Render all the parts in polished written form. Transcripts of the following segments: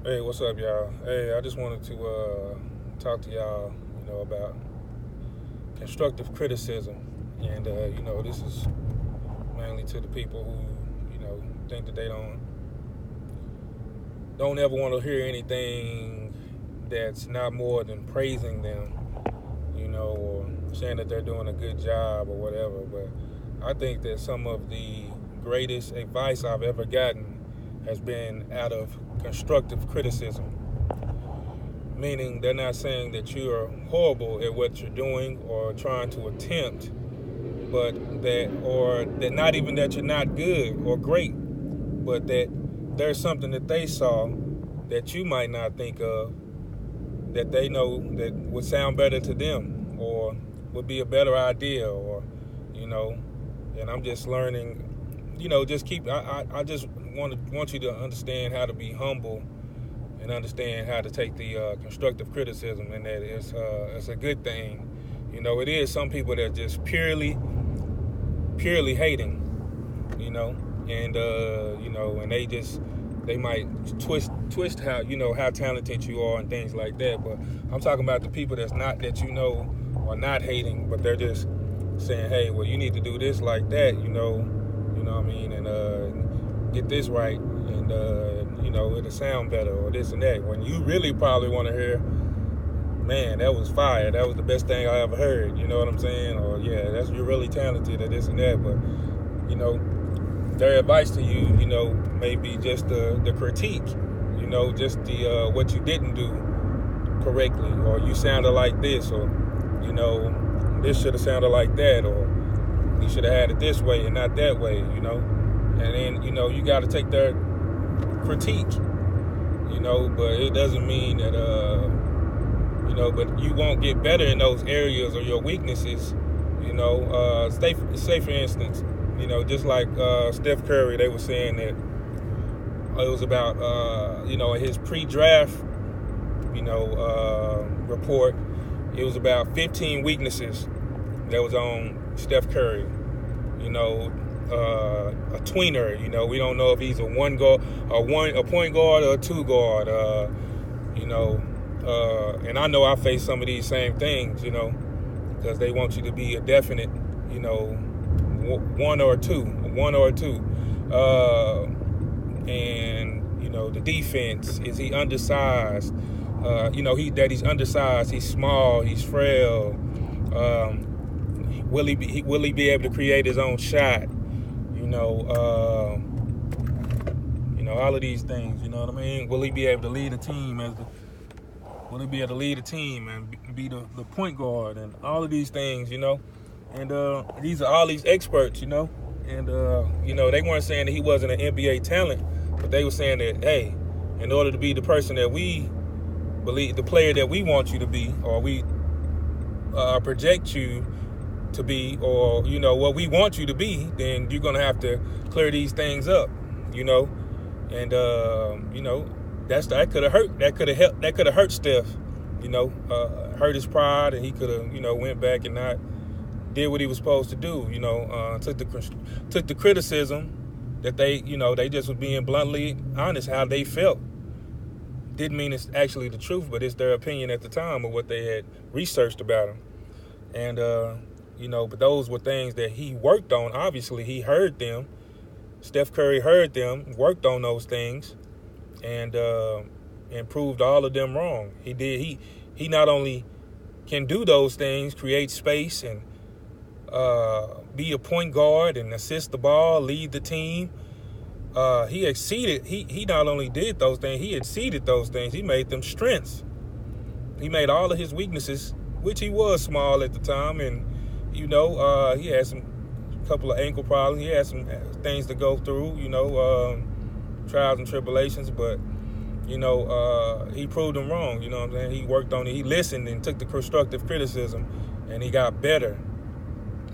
Hey, what's up, y'all? Hey, I just wanted to talk to y'all, about constructive criticism, and this is mainly to the people who, think that they don't ever want to hear anything that's not more than praising them, or saying that they're doing a good job or whatever. But I think that some of the greatest advice I've ever gotten has been out of constructive criticism. Meaning they're not saying that you are horrible at what you're doing or trying to attempt, but that not even that you're not good or great, but that there's something that they saw that you might not think of, that they know that would sound better to them or would be a better idea, or you know and I'm just learning, just keep I just want you to understand how to be humble and understand how to take the constructive criticism, and that it's a good thing. It is some people that just purely hating, and and they might twist how talented you are and things like that. But I'm talking about the people that are not hating, but they're just saying, hey, well, you need to do this like that, what I mean, and get this right, and it'll sound better, or this and that. When you really probably want to hear, man, that was fire. That was the best thing I ever heard. You know what I'm saying? Or yeah, you're really talented at this and that. But their advice to you, maybe just the critique. Just the what you didn't do correctly, or you sounded like this, or this should have sounded like that, or you should have had it this way and not that way. And then you got to take their critique. But it doesn't mean that but you won't get better in those areas or your weaknesses. Say for instance, just like Steph Curry, they were saying that it was about his pre-draft report. It was about 15 weaknesses that was on Steph Curry. A tweener. We don't know if he's a point guard or a two guard. And I know I face some of these same things. Because they want you to be a definite, one or two. And the defense, is he undersized? He's undersized. He's small. He's frail. Will he be able to create his own shot? All of these things. You know what I mean? Will he be able to lead a team Will he be able to lead a team and be the point guard and all of these things? And these are all these experts. And they weren't saying that he wasn't an NBA talent, but they were saying that, hey, in order to be the person that we believe, the player that we want you to be, or we project you to be, or what we want you to be, then you're gonna have to clear these things up, and that could have hurt. That could have helped. That could have hurt Steph, hurt his pride, and he could have went back and not did what he was supposed to do. Took the criticism that they just was being bluntly honest how they felt. Didn't mean it's actually the truth, but it's their opinion at the time of what they had researched about him. And but those were things that he worked on. Obviously, he heard them. Steph Curry heard them, worked on those things, and proved all of them wrong. He did. He not only can do those things, create space, and be a point guard and assist the ball, lead the team. He exceeded. He not only did those things, he exceeded those things. He made them strengths. He made all of his weaknesses, which he was small at the time, and he had some couple of ankle problems. He had some things to go through, trials and tribulations, but he proved them wrong. You know what I'm saying? He worked on it. He listened and took the constructive criticism, and he got better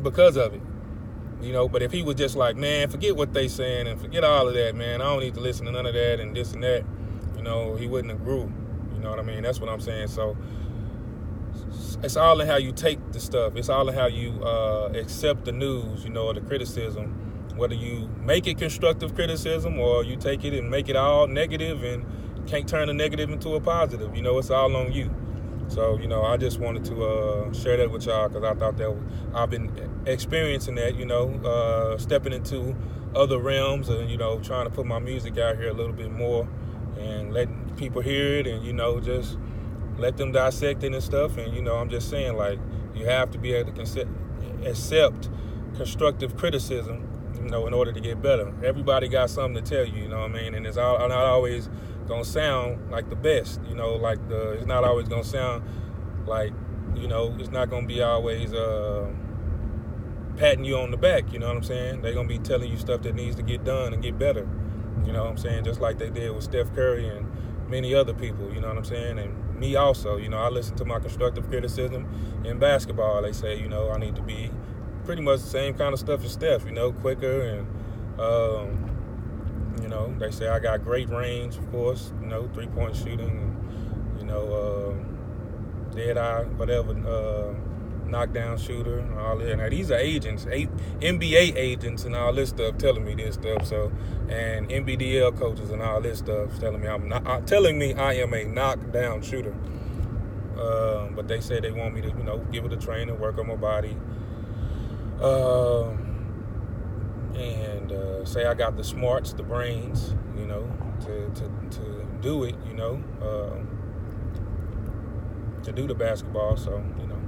because of it. But if he was just like, man, forget what they saying and forget all of that, man, I don't need to listen to none of that and this and that, he wouldn't have grew. You know what I mean? That's what I'm saying. So it's all in how you take the stuff. It's all in how you accept the news, or the criticism. Whether you make it constructive criticism or you take it and make it all negative and can't turn a negative into a positive. You know, it's all on you. So, you know, I just wanted to share that with y'all because I thought that I've been experiencing that, you know, stepping into other realms and, you know, trying to put my music out here a little bit more and letting people hear it and, you know, just let them dissect it and stuff. And, you know, I'm just saying, like, you have to be able to accept constructive criticism, you know, in order to get better. Everybody got something to tell you, you know what I mean? And it's not always gonna sound like the best, you know, like it's not always gonna sound like, you know, it's not gonna be always patting you on the back, you know what I'm saying? They're gonna be telling you stuff that needs to get done and get better, you know what I'm saying? Just like they did with Steph Curry and many other people, you know what I'm saying? And me also, you know, I listen to my constructive criticism in basketball. They say, you know, I need to be pretty much the same kind of stuff as Steph, you know, quicker and, you know, they say I got great range, of course, you know, three-point shooting, and, you know, dead eye, whatever, knockdown shooter, and all that. Now, these are agents, NBA agents and all this stuff telling me this stuff, so, and NBDL coaches and all this stuff telling me I am a knockdown shooter. But they say they want me to, you know, give it a training, work on my body, and say I got the smarts, the brains, you know, to do it, you know, to do the basketball. So, you know,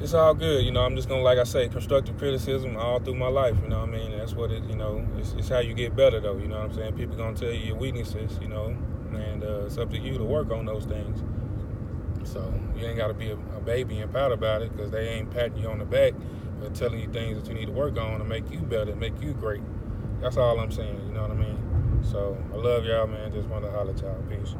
it's all good. You know, I'm just going to, like I say, constructive criticism all through my life, you know what I mean? And that's what it, you know, it's how you get better, though, you know what I'm saying? People going to tell you your weaknesses, you know, and it's up to you to work on those things. So you ain't got to be a baby and pout about it because they ain't patting you on the back but telling you things that you need to work on to make you better, make you great. That's all I'm saying, you know what I mean? So I love y'all, man. Just want to holler at y'all. Peace.